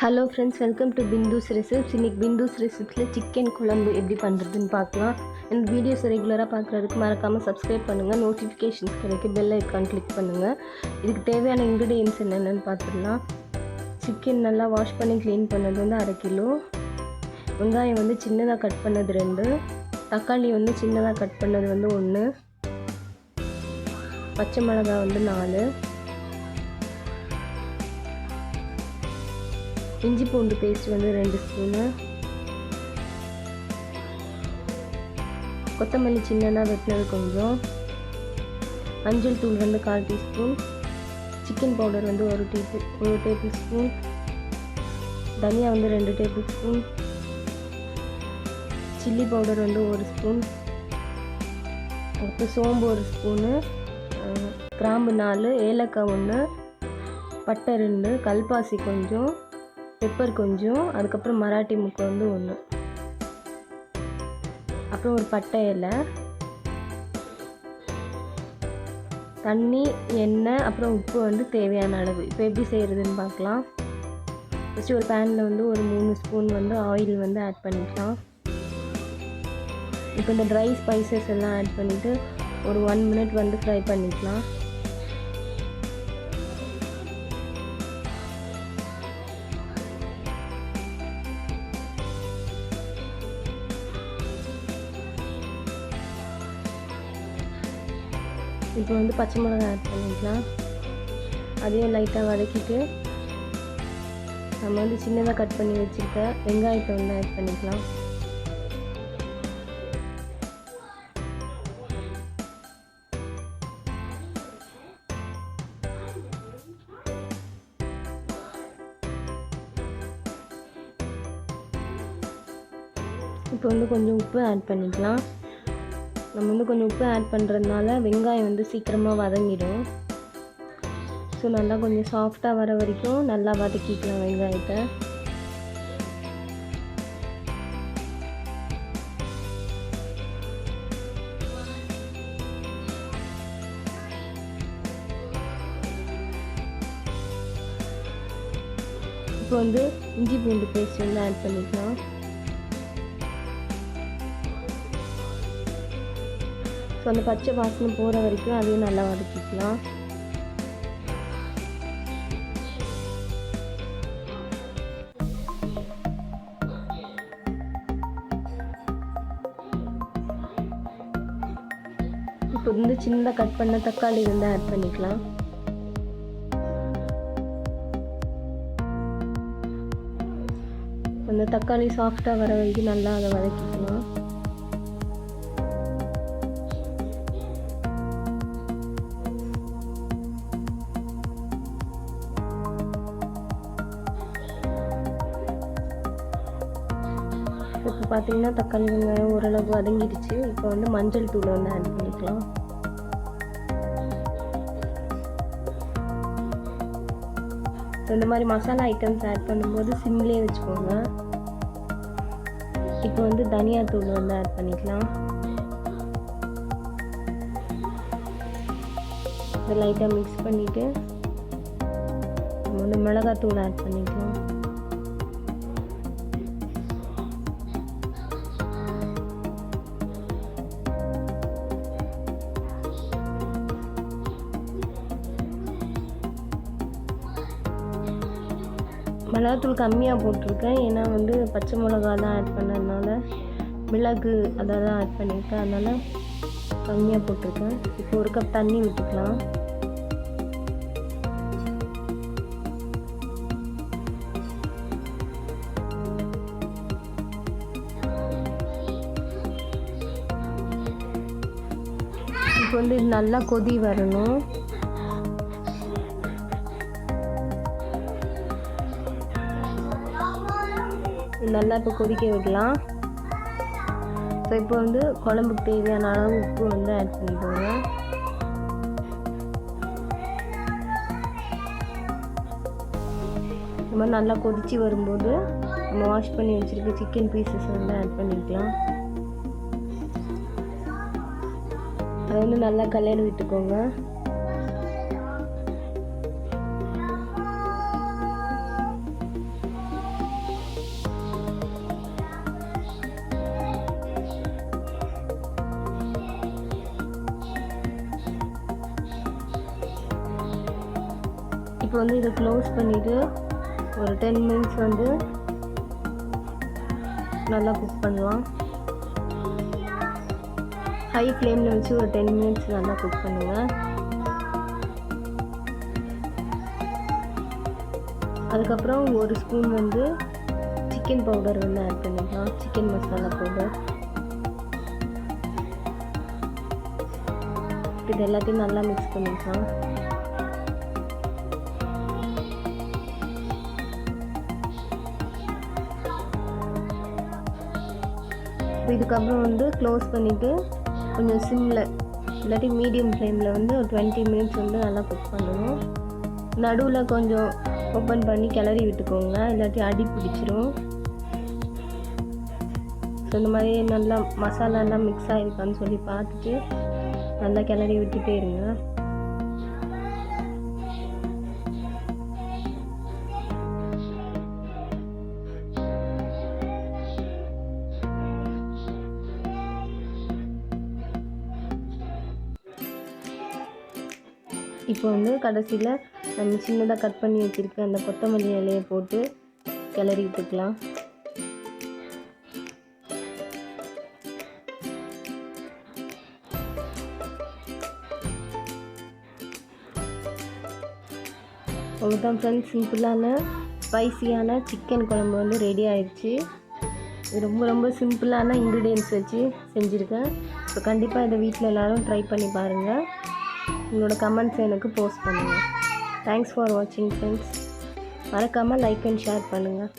Hello friends, welcome to Bindu's receipts. இன்றைக்கி Bindu's ரெசிப்ஸில் chicken குழம்பு எப்படி பண்ணுறதுன்னு பார்க்கலாம். இந்த வீடியோஸ் ரெகுலராக பார்க்குறதுக்கு மறக்காமல் சப்ஸ்கிரைப் பண்ணுங்கள். நோட்டிஃபிகேஷன்ஸ் கிடைக்க பெல் ஐக்கான் கிளிக் பண்ணுங்கள். இதுக்கு தேவையான இன்க்ரீடியன்ட்ஸ் என்னென்னு பார்த்துடலாம். சிக்கன் நல்லா வாஷ் பண்ணி க்ளீன் பண்ணது வந்து 1/2 கிலோ, வெங்காயம் வந்து சின்னதாக கட் பண்ணது 2, தக்காளி வந்து சின்னதாக கட் பண்ணது வந்து 1, பச்சை மிளகாய் வந்து 4, இஞ்சி பூண்டு பேஸ்ட் வந்து 2 ஸ்பூனு, கொத்தமல்லி சின்னதாக வெட்டினது கொஞ்சம், மஞ்சள் தூள் வந்து 1/4 டீஸ்பூன், சிக்கன் பவுடர் வந்து 1 டேபிள் ஸ்பூன், தனியா வந்து 2 டேபிள் ஸ்பூன், சில்லி பவுடர் வந்து 1 ஸ்பூன், அப்புறம் சோம்பு 1 ஸ்பூனு, கிராம்பு 4, ஏலக்காய் 1, பட்டை 2, கல்பாசி கொஞ்சம், பெப்பர் கொஞ்சம், அதுக்கப்புறம் மராட்டி முக்கு வந்து 1, அப்புறம் ஒரு பட்டை இலை, தண்ணி, எண்ணெய், அப்புறம் உப்பு வந்து தேவையான அளவு. இப்போ எப்படி செய்கிறதுன்னு பார்க்கலாம். ஃபஸ்ட்டு ஒரு பேனில் வந்து ஒரு 3 ஸ்பூன் வந்து ஆயில் வந்து ஆட் பண்ணிக்கலாம். இப்போ இந்த ட்ரை ஸ்பைசஸ் எல்லாம் ஆட் பண்ணிவிட்டு ஒரு 1 மினிட் வந்து ஃப்ரை பண்ணிக்கலாம். இப்போ வந்து பச்சை மிளகாய் ஆட் பண்ணிக்கலாம். அதையும் லைட்டாக வதக்கிட்டு நம்ம வந்து சின்னதாக கட் பண்ணி வச்சுருக்க வெங்காயத்தை வந்து ஆட் பண்ணிக்கலாம். இப்போ வந்து கொஞ்சம் உப்பு ஆட் பண்ணிக்கலாம். நம்ம வந்து கொஞ்சம் உப்பு ஆட் பண்ணுறதுனால வெங்காயம் வந்து சீக்கிரமாக வதங்கிடும். ஸோ நல்லா கொஞ்சம் சாஃப்டாக வர வரைக்கும் நல்லா வதக்கிக்கலாம் வெங்காயத்தை. இப்போ வந்து இஞ்சி பூண்டு பேஸ்ட் வந்து ஆட் பண்ணிக்கலாம். ஸோ அந்த பச்சை வாசனை போகிற வரைக்கும் அதையும் நல்லா வதக்கிக்கலாம். இப்போ வந்து சின்னதாக கட் பண்ண தக்காளி வந்து ஆட் பண்ணிக்கலாம். அந்த தக்காளி சாஃப்டாக வர வரைக்கும் நல்லா அதை வதக்கிக்கலாம். இப்போ பார்த்தீங்கன்னா தக்காளி வெங்காயம் ஓரளவு வதங்கிடுச்சு. இப்போ வந்து மஞ்சள் தூள் வந்து ஆட் பண்ணிக்கலாம். இந்த மாதிரி மசாலா ஐட்டம்ஸ் ஆட் பண்ணும்போது சிம்லேயே வச்சுக்கோங்க. இப்போ வந்து தனியா தூள் வந்து ஆட் பண்ணிக்கலாம். இதை லைட்டாக மிக்ஸ் பண்ணிவிட்டு நம்ம வந்து மிளகாத்தூள் ஆட் பண்ணிக்கலாம். மிளகாத்தூள் கம்மியாக போட்டிருக்கேன், ஏன்னா வந்து பச்சை மிளகா தான் ஆட் பண்ணதுனால, மிளகு அதெல்லாம் ஆட் பண்ணியிருக்கேன், அதனால் கம்மியாக போட்டிருக்கேன். இப்போ 1 கப் தண்ணி விட்டுக்கலாம். இப்போ வந்து இது நல்லா கொதி வரணும். நல்லா இப்போ கொதிக்க விடலாம். ஸோ இப்போ வந்து குழம்புக்கு தேவையான அளவு உப்பு வந்து ஆட் பண்ணிக்கோங்க. இந்த மாதிரி நல்லா கொதித்து வரும்போது நம்ம வாஷ் பண்ணி வச்சுருக்க சிக்கன் பீசஸ் வந்து ஆட் பண்ணிக்கலாம். அதை வந்து நல்லா கலரி விட்டுக்கோங்க. இப்போ வந்து இதை க்ளோஸ் பண்ணிவிட்டு ஒரு 10 மினிட்ஸ் வந்து நல்லா குக் பண்ணலாம். ஹை ஃப்ளேமில் வச்சு ஒரு 10 மினிட்ஸ் நல்லா குக் பண்ணுங்கள். அதுக்கப்புறம் ஒரு ஸ்பூன் வந்து சிக்கன் பவுடர் வந்து ஆட் பண்ணிக்கலாம், சிக்கன் மசாலா பவுடர். இது எல்லாத்தையும் நல்லா மிக்ஸ் பண்ணிக்கலாம். இதுக்கப்புறம் வந்து க்ளோஸ் பண்ணிவிட்டு கொஞ்சம் சிம்மில் இல்லாட்டி மீடியம் ஃப்ளேமில் வந்து ஒரு 20 மினிட்ஸ் வந்து நல்லா குக் பண்ணணும். நடுவில் கொஞ்சம் ஓப்பன் பண்ணி கிளறி விட்டுக்கோங்க, இல்லாட்டி அடி பிடிச்சிரும். ஸோ இந்த மாதிரி நல்லா மசாலாலாம் மிக்ஸ் ஆகிருக்கான்னு சொல்லி பார்த்துட்டு நல்லா கிளறி விட்டுட்டே இருங்க. இப்போ வந்து கடைசியில் நம்ம சின்னதாக கட் பண்ணி வச்சுருக்க அந்த கொத்தமல்லி இலையை போட்டு கிளறி விட்டுக்கலாம். அவ்வளோதான் ஃப்ரெண்ட்ஸ், சிம்பிளான ஸ்பைசியான சிக்கன் குழம்பு வந்து ரெடி ஆயிடுச்சு. இது ரொம்ப ரொம்ப சிம்பிளான இன்க்ரீடியன்ட்ஸ் வச்சு செஞ்சுருக்கேன். ஸோ கண்டிப்பாக இதை வீட்டில் எல்லோரும் ட்ரை பண்ணி பாருங்கள். உங்களோட கமெண்ட்ஸ் எனக்கு போஸ்ட் பண்ணுங்கள். தேங்க்ஸ் ஃபார் வாட்சிங் ஃப்ரெண்ட்ஸ். மறக்காமல் லைக் அண்ட் ஷேர் பண்ணுங்கள்.